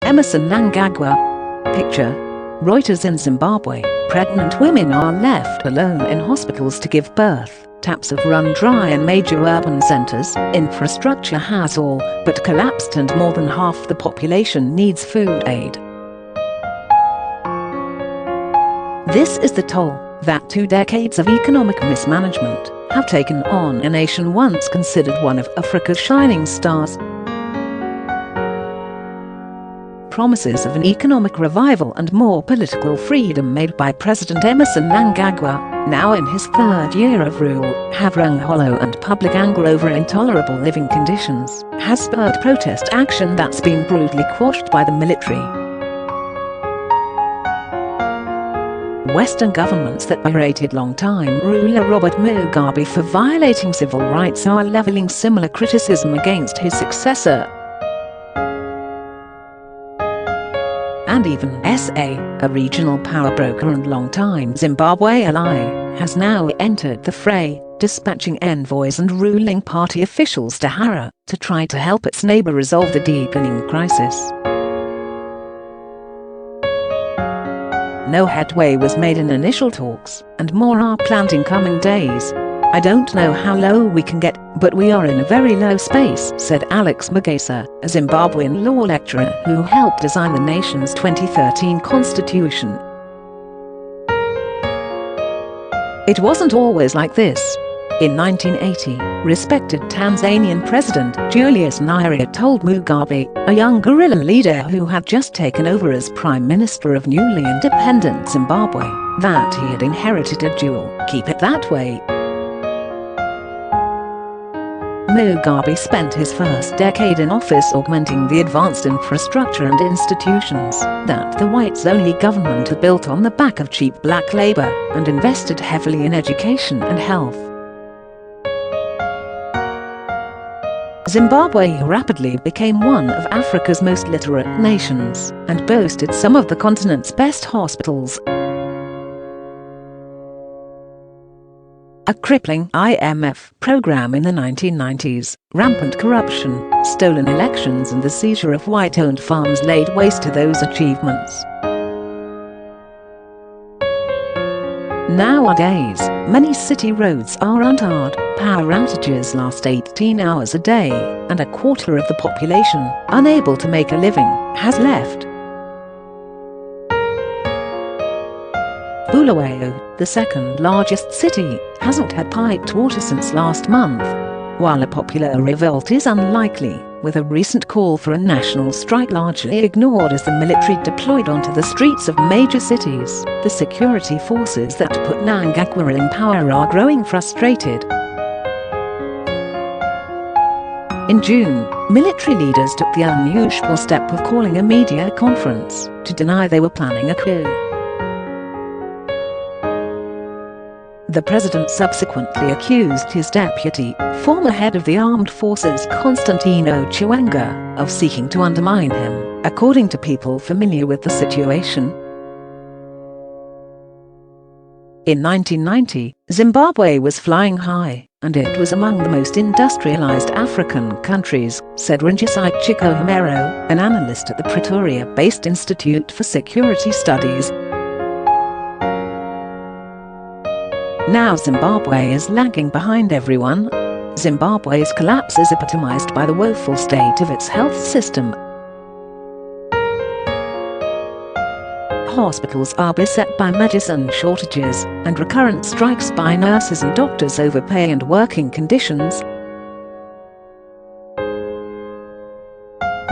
Emmerson Mnangagwa. Picture. Reuters in Zimbabwe, pregnant women are left alone in hospitals to give birth. Taps have run dry in major urban centers. Infrastructure has all but collapsed and more than half the population needs food aid. This is the toll that 2 decades of economic mismanagement have taken on a nation once considered one of Africa's shining stars. Promises of an economic revival and more political freedom made by President Emmerson Mnangagwa, now in his 3rd year of rule, have rung hollow, and public anger over intolerable living conditions has spurred protest action that's been brutally quashed by the military. Western governments that berated long-time ruler Robert Mugabe for violating civil rights are leveling similar criticism against his successor. And even SA, a regional power broker and long-time Zimbabwe ally, has now entered the fray, dispatching envoys and ruling party officials to Harare to try to help its neighbour resolve the deepening crisis. No headway was made in initial talks, and more are planned in coming days. "I don't know how low we can get, but we are in a very low space," said Alex Magaisa, a Zimbabwean law lecturer who helped design the nation's 2013 constitution. It wasn't always like this. In 1980, respected Tanzanian President Julius Nyerere told Mugabe, a young guerrilla leader who had just taken over as Prime Minister of newly independent Zimbabwe, that he had inherited a jewel. "Keep it that way." Mugabe spent his first decade in office augmenting the advanced infrastructure and institutions that the whites-only government had built on the back of cheap black labor, and invested heavily in education and health. Zimbabwe rapidly became one of Africa's most literate nations, and boasted some of the continent's best hospitals. A crippling IMF program in the 1990s, rampant corruption, stolen elections and the seizure of white-owned farms laid waste to those achievements. Nowadays, many city roads are untarred, power outages last 18 hours a day, and a quarter of the population, unable to make a living, has left. Bulawayo, the second largest city, hasn't had piped water since last month. While a popular revolt is unlikely, with a recent call for a national strike largely ignored as the military deployed onto the streets of major cities, the security forces that put Mnangagwa in power are growing frustrated. In June, military leaders took the unusual step of calling a media conference to deny they were planning a coup. The president subsequently accused his deputy, former head of the armed forces Constantino Chiwenga, of seeking to undermine him, according to people familiar with the situation. In 1990, Zimbabwe was flying high, and it was among the most industrialized African countries, said Ringisai Chikohomero, an analyst at the Pretoria-based Institute for Security Studies. Now Zimbabwe is lagging behind everyone. Zimbabwe's collapse is epitomized by the woeful state of its health system. Hospitals are beset by medicine shortages, and recurrent strikes by nurses and doctors over pay and working conditions.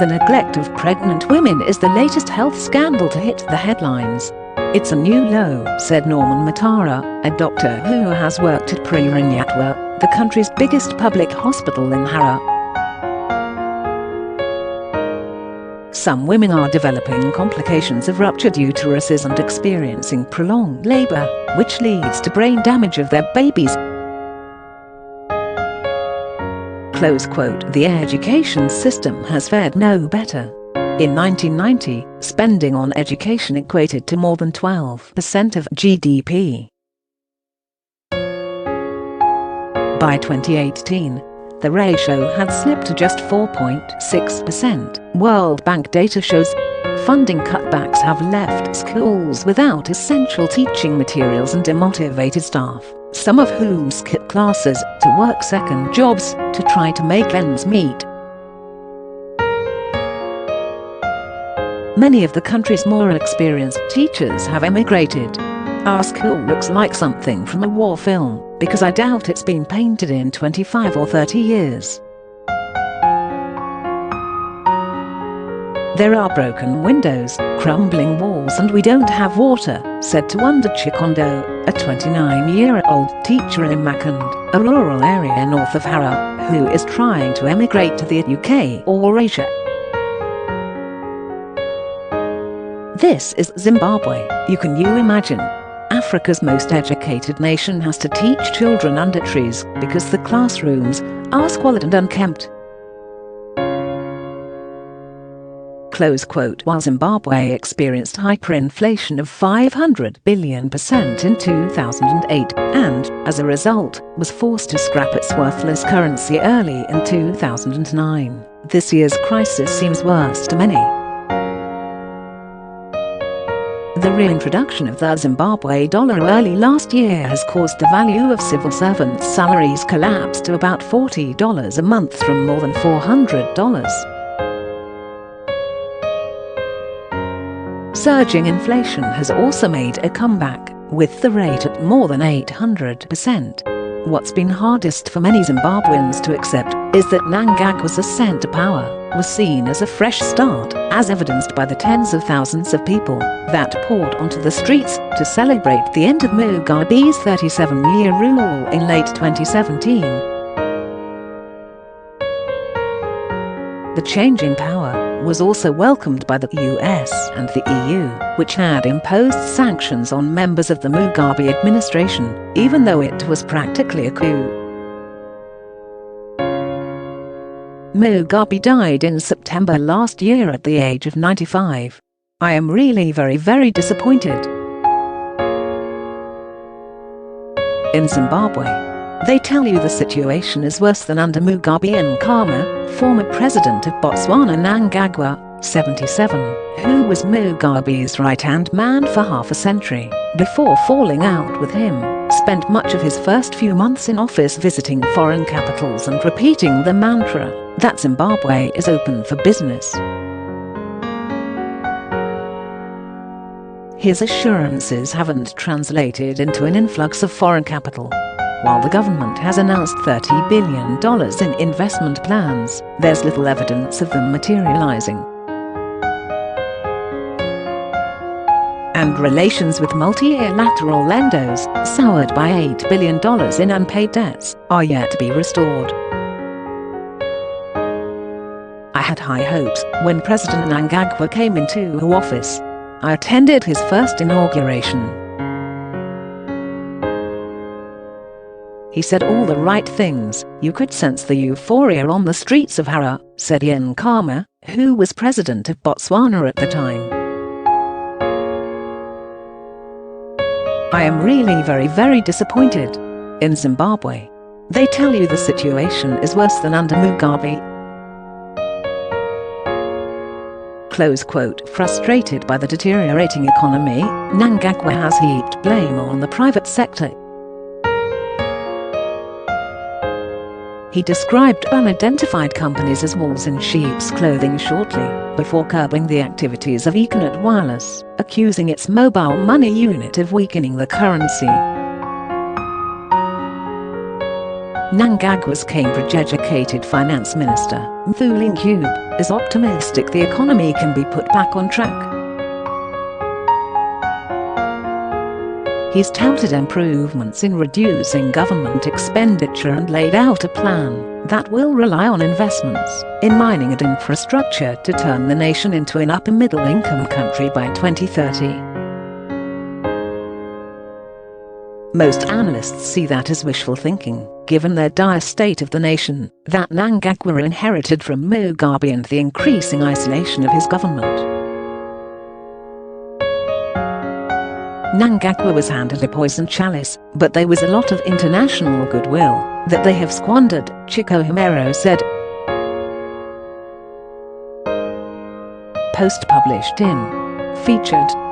The neglect of pregnant women is the latest health scandal to hit the headlines. "It's a new low," said Norman Matara, a doctor who has worked at Pretoria-based, the country's biggest public hospital in Harare. Some women are developing complications of ruptured uteruses and experiencing prolonged labor, which leads to brain damage of their babies. Close quote. The education system has fared no better. In 1990, spending on education equated to more than 12% of GDP. By 2018, the ratio had slipped to just 4.6%, World Bank data shows. funding cutbacks have left schools without essential teaching materials and demotivated staff, some of whom skip classes to work second jobs to try to make ends meet. Many of the country's more experienced teachers have emigrated. Our school looks like something from a war film, because I doubt it's been painted in 25 or 30 years. There are broken windows, crumbling walls, and we don't have water, said Tawanda Chikondo, a 29-year-old teacher in Makand, a rural area north of Harare, who is trying to emigrate to the UK or Asia. This is Zimbabwe, can you imagine? Africa's most educated nation has to teach children under trees because the classrooms are squalid and unkempt. Close quote. While Zimbabwe experienced hyperinflation of 500 billion% in 2008 and, as a result, was forced to scrap its worthless currency early in 2009, this year's crisis seems worse to many. The reintroduction of the Zimbabwe dollar early last year has caused the value of civil servants' salaries collapse to about $40 a month from more than $400. Surging inflation has also made a comeback, with the rate at more than 800%. What's been hardest for many Zimbabweans to accept is that Mnangagwa's ascent to power was seen as a fresh start, as evidenced by the tens of thousands of people that poured onto the streets to celebrate the end of Mugabe's 37-year rule in late 2017. The change in power was also welcomed by the US and the EU, which had imposed sanctions on members of the Mugabe administration, even though it was practically a coup. Mugabe died in September last year at the age of 95. I am really very disappointed. In Zimbabwe, they tell you the situation is worse than under Mugabe. And Khama, former president of Botswana Mnangagwa, 77, who was Mugabe's right-hand man for half a century, before falling out with him, spent much of his first few months in office visiting foreign capitals and repeating the mantra that Zimbabwe is open for business. His assurances haven't translated into an influx of foreign capital. While the government has announced $30 billion in investment plans, there's little evidence of them materializing. And relations with multilateral lenders, soured by $8 billion in unpaid debts, are yet to be restored. I had high hopes when President Mnangagwa came into office. I attended his first inauguration. He said all the right things. You could sense the euphoria on the streets of Harare, said Khama, who was president of Botswana at the time. I am really very disappointed. In Zimbabwe, they tell you the situation is worse than under Mugabe. Close quote. Frustrated by the deteriorating economy, Mnangagwa has heaped blame on the private sector. He described unidentified companies as wolves in sheep's clothing shortly, before curbing the activities of Econet Wireless, accusing its mobile money unit of weakening the currency. Mnangagwa's Cambridge-educated finance minister, Mthuli is optimistic the economy can be put back on track. He's touted improvements in reducing government expenditure and laid out a plan that will rely on investments in mining and infrastructure to turn the nation into an upper-middle-income country by 2030. Most analysts see that as wishful thinking, given their dire state of the nation that Mnangagwa inherited from Mugabe and the increasing isolation of his government. Mnangagwa was handed a poisoned chalice, but there was a lot of international goodwill that they have squandered, Chikohomero said. post published in Featured.